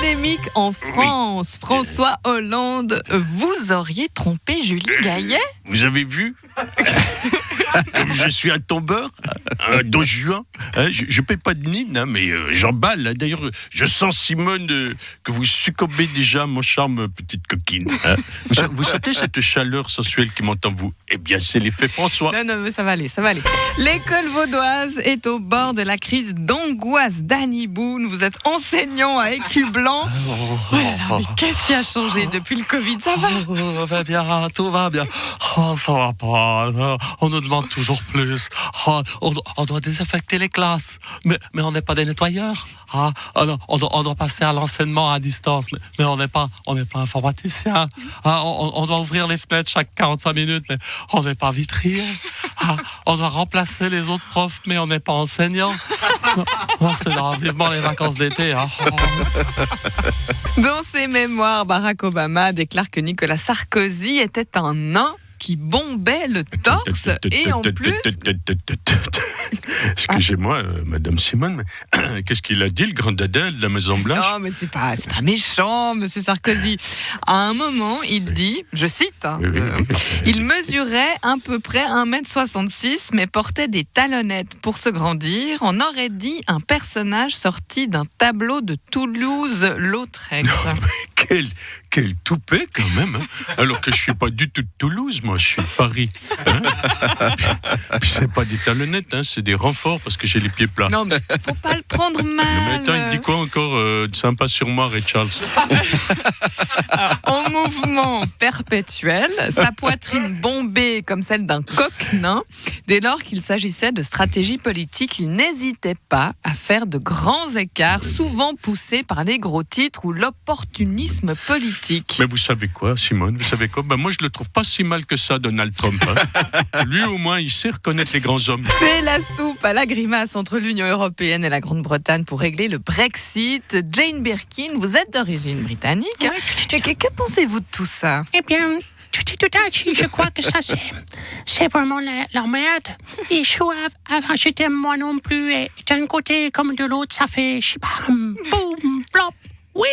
polémique en France. François Hollande, vous auriez trompé Julie Gaillet ? Vous avez vu comme je suis un tombeur, un dos juin. Je paie pas de mine, mais j'emballe. D'ailleurs, je sens, Simone, que vous succombez déjà à mon charme, petite coquine. Vous sentez cette chaleur sensuelle qui monte en vous ? Eh bien, c'est l'effet François. Non, mais ça va aller. L'école vaudoise est au bord de la crise d'angoisse. Danny Boone, vous êtes enseignant à Écublanc. Oh là là, mais qu'est-ce qui a changé depuis le Covid ? Ça va ? Tout va bien. Ça va pas. On nous demande toujours plus. On doit désinfecter les classes. Mais on n'est pas des nettoyeurs. Alors, on doit passer à l'enseignement à distance. Mais on n'est pas informaticien. On doit ouvrir les fenêtres chaque 45 minutes. Mais on n'est pas vitrier. On doit remplacer les autres profs. Mais on n'est pas enseignant. C'est vivement les vacances d'été. Dans ses mémoires, Barack Obama déclare que Nicolas Sarkozy était un nain qui bombait le torse et en plus... Excusez-moi, Madame Simone, mais qu'est-ce qu'il a dit, le grand dada de la Maison Blanche ? Non, mais c'est pas méchant, Monsieur Sarkozy. À un moment, il dit, je cite, il mesurait à peu près 1m66, mais portait des talonnettes pour se grandir. On aurait dit un personnage sorti d'un tableau de Toulouse-Lautrec. Quel toupet quand même, alors que je suis pas du tout de Toulouse, moi je suis de Paris. Puis c'est pas des talonnettes, c'est des renforts parce que j'ai les pieds plats. Non mais faut pas le prendre mal. Mais attends, il dit quoi encore de sympa sur moi, Ray Charles ? En mouvement perpétuel, sa poitrine bombée comme celle d'un coq-nain. Dès lors qu'il s'agissait de stratégie politique, il n'hésitait pas à faire de grands écarts, souvent poussés par les gros titres ou l'opportunisme politique. Mais vous savez quoi, Simone ? Vous savez quoi ? Moi, je le trouve pas si mal que ça, Donald Trump. Lui, au moins, il sait reconnaître les grands hommes. C'est la soupe à la grimace entre l'Union européenne et la Grande-Bretagne pour régler le Brexit. Jane Birkin, vous êtes d'origine britannique. Ouais. Que pensez-vous de tout ça ? Eh bien, je crois que ça, c'est vraiment la merde. Et je j'étais moi non plus. Et d'un côté comme de l'autre, ça fait, je sais pas, boum, plop. Oui.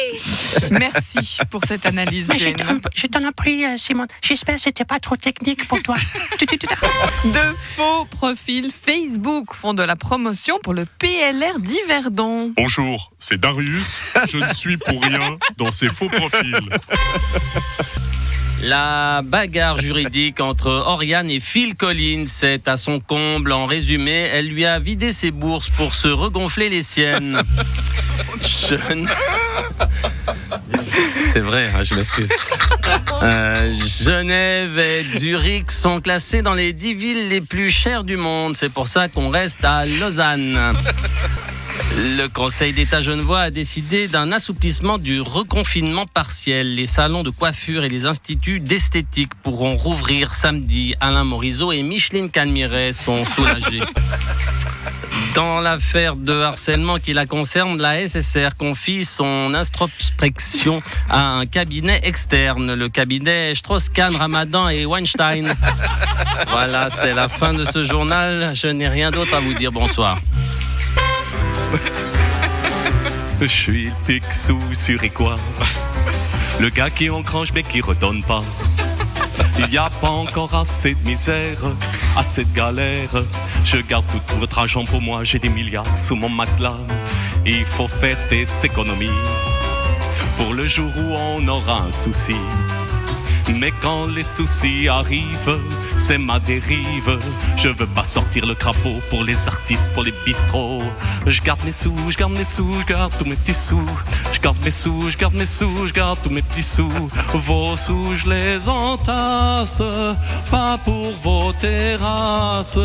Merci pour cette analyse, Jane. Je t'en ai pris, Simone. J'espère que c'était pas trop technique pour toi. De faux profils Facebook font de la promotion pour le PLR d'Yverdon. Bonjour, c'est Darius. Je ne suis pour rien dans ces faux profils. La bagarre juridique entre Oriane et Phil Collins est à son comble. En résumé, elle lui a vidé ses bourses pour se regonfler les siennes. C'est vrai, je m'excuse. Genève et Zurich sont classées dans les 10 villes les plus chères du monde. C'est pour ça qu'on reste à Lausanne. Le Conseil d'État genevois a décidé d'un assouplissement du reconfinement partiel. Les salons de coiffure et les instituts d'esthétique pourront rouvrir samedi. Alain Morisot et Micheline Calmiret sont soulagés. Dans l'affaire de harcèlement qui la concerne, la SSR confie son introspection à un cabinet externe, le cabinet Strauss-Kahn, Ramadan et Weinstein. Voilà, c'est la fin de ce journal. Je n'ai rien d'autre à vous dire. Bonsoir. Je suis le Picsou sur quoi, le gars qui engrange mais qui redonne pas. Il n'y a pas encore assez de misère, assez de galère. Je garde tout votre argent pour moi, j'ai des milliards sous mon matelas. Il faut faire des économies pour le jour où on aura un souci. Mais quand les soucis arrivent, c'est ma dérive. Je veux pas sortir le crapaud pour les artistes, pour les bistrots. Je garde mes sous, je garde mes sous, je garde tous mes petits sous. Je garde mes sous, je garde mes sous, je garde tous mes petits sous. Vos sous, je les entasse, pas pour vos terrasses.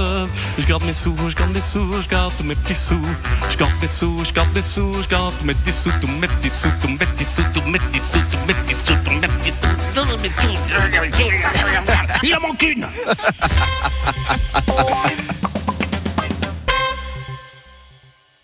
Je garde mes sous, je garde mes sous, je garde tous mes petits sous. Je garde mes sous, je garde mes sous, je garde tous mes petits sous, tous mes petits sous, tous mes petits sous, tous mes petits sous, tous mes petits sous, tous mes petits sous. Il en manque une.